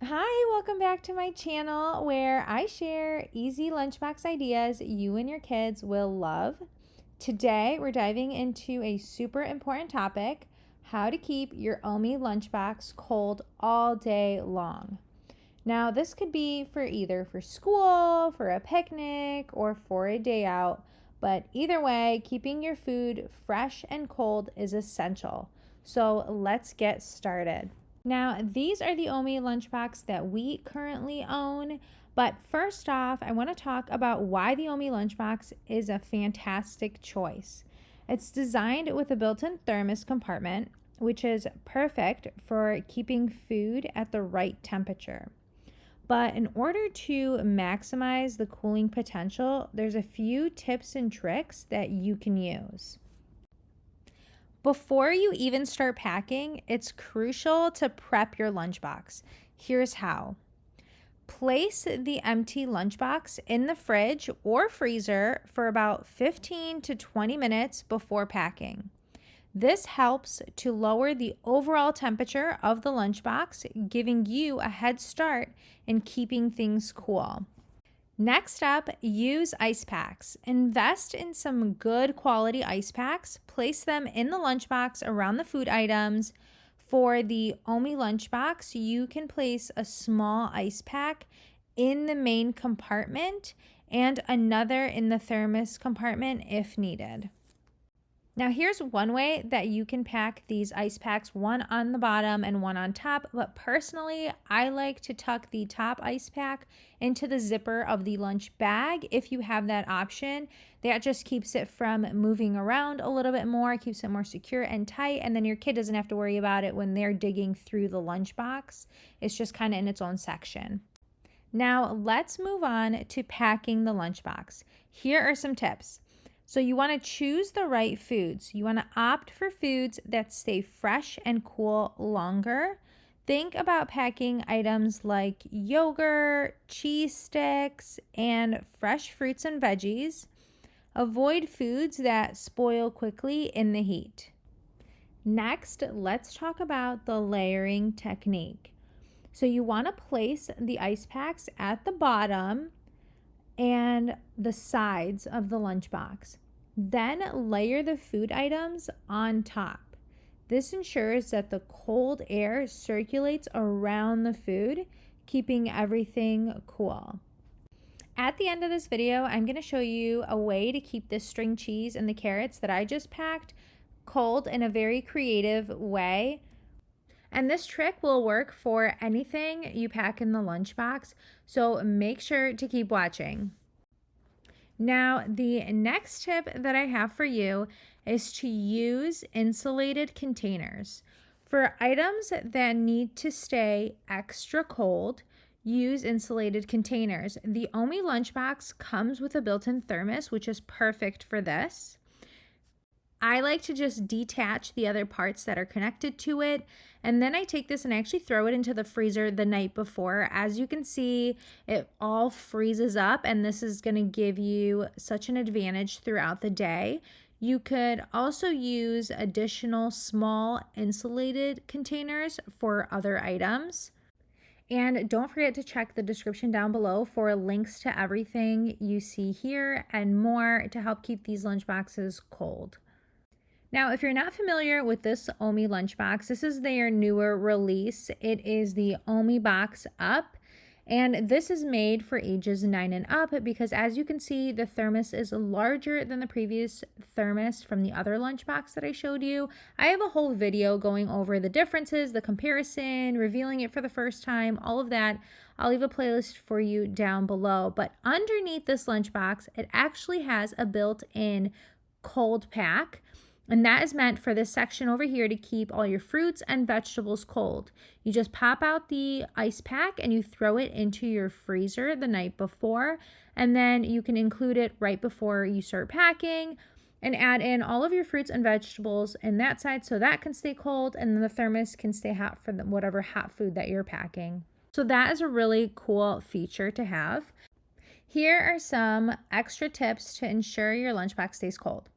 Hi, welcome back to my channel where I share easy lunchbox ideas you and your kids will love. Today, we're diving into a super important topic: how to keep your Omie lunchbox cold all day long. Now, this could be for either for school, for a picnic, or for a day out, but either way, keeping your food fresh and cold is essential. So, let's get started. Now, these are the Omie lunchbox that we currently own. But first off, I want to talk about why the Omie lunchbox is a fantastic choice. It's designed with a built-in thermos compartment, which is perfect for keeping food at the right temperature. But in order to maximize the cooling potential, there's a few tips and tricks that you can use. Before you even start packing, it's crucial to prep your lunchbox. Here's how. Place the empty lunchbox in the fridge or freezer for about 15 to 20 minutes before packing. This helps to lower the overall temperature of the lunchbox, giving you a head start in keeping things cool. Next up, use ice packs. Invest in some good quality ice packs. Place them in the lunchbox around the food items. For the Omie lunchbox, you can place a small ice pack in the main compartment and another in the thermos compartment if needed. Now, here's one way that you can pack these ice packs, one on the bottom and one on top. But personally, I like to tuck the top ice pack into the zipper of the lunch bag if you have that option. That just keeps it from moving around a little bit more, keeps it more secure and tight, and then your kid doesn't have to worry about it when they're digging through the lunchbox. It's just kind of in its own section. Now, let's move on to packing the lunchbox. Here are some tips. So you want to choose the right foods. You want to opt for foods that stay fresh and cool longer. Think about packing items like yogurt, cheese sticks, and fresh fruits and veggies. Avoid foods that spoil quickly in the heat. Next, let's talk about the layering technique. So you want to place the ice packs at the bottom and the sides of the lunchbox. Then layer the food items on top. This ensures that the cold air circulates around the food, keeping everything cool. At the end of this video, I'm going to show you a way to keep this string cheese and the carrots that I just packed cold in a very creative way. And this trick will work for anything you pack in the lunchbox, so make sure to keep watching. Now, the next tip that I have for you is to use insulated containers. For items that need to stay extra cold, use insulated containers. The Omie lunchbox comes with a built-in thermos, which is perfect for this. I like to just detach the other parts that are connected to it, and then I take this and actually throw it into the freezer the night before. As you can see, it all freezes up, and this is going to give you such an advantage throughout the day. You could also use additional small insulated containers for other items. And don't forget to check the description down below for links to everything you see here and more to help keep these lunchboxes cold. Now, if you're not familiar with this Omie lunchbox, this is their newer release. It is the Omiebox Up, and this is made for ages 9 and up because, as you can see, the thermos is larger than the previous thermos from the other lunchbox that I showed you. I have a whole video going over the differences, the comparison, revealing it for the first time, all of that. I'll leave a playlist for you down below. But underneath this lunchbox, it actually has a built-in cold pack. And that is meant for this section over here to keep all your fruits and vegetables cold. You just pop out the ice pack and you throw it into your freezer the night before. And then you can include it right before you start packing and add in all of your fruits and vegetables in that side so that can stay cold, and then the thermos can stay hot for whatever hot food that you're packing. So that is a really cool feature to have. Here are some extra tips to ensure your lunchbox stays cold.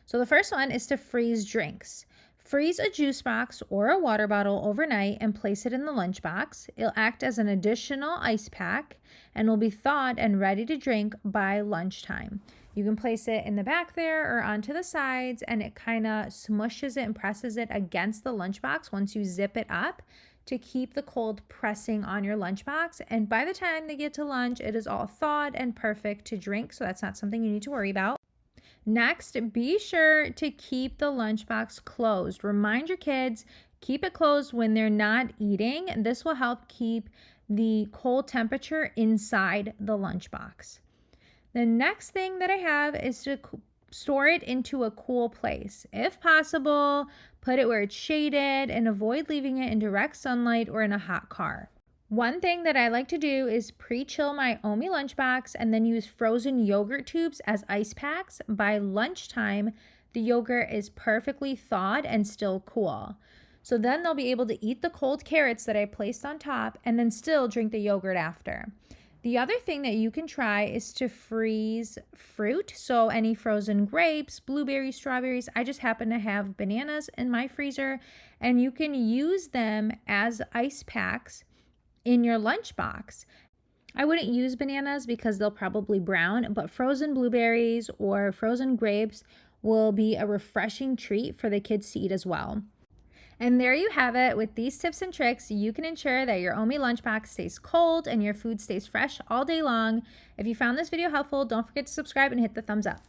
So the first one is to freeze drinks. Freeze a juice box or a water bottle overnight and place it in the lunchbox. It'll act as an additional ice pack and will be thawed and ready to drink by lunchtime. You can place it in the back there or onto the sides, and it kind of smushes it and presses it against the lunchbox once you zip it up to keep the cold pressing on your lunchbox. And by the time they get to lunch, it is all thawed and perfect to drink, so that's not something you need to worry about. Next, be sure to keep the lunchbox closed. Remind your kids, keep it closed when they're not eating. This will help keep the cold temperature inside the lunchbox. The next thing that I have is to store it into a cool place. If possible, put it where it's shaded and avoid leaving it in direct sunlight or in a hot car. One thing that I like to do is pre-chill my Omie lunchbox and then use frozen yogurt tubes as ice packs. By lunchtime, the yogurt is perfectly thawed and still cool. So then they'll be able to eat the cold carrots that I placed on top and then still drink the yogurt after. The other thing that you can try is to freeze fruit. So any frozen grapes, blueberries, strawberries. I just happen to have bananas in my freezer, and you can use them as ice packs in your lunchbox. I wouldn't use bananas because they'll probably brown, but frozen blueberries or frozen grapes will be a refreshing treat for the kids to eat as well. And there you have it. With these tips and tricks, you can ensure that your Omie lunchbox stays cold and your food stays fresh all day long. If you found this video helpful, don't forget to subscribe and hit the thumbs up.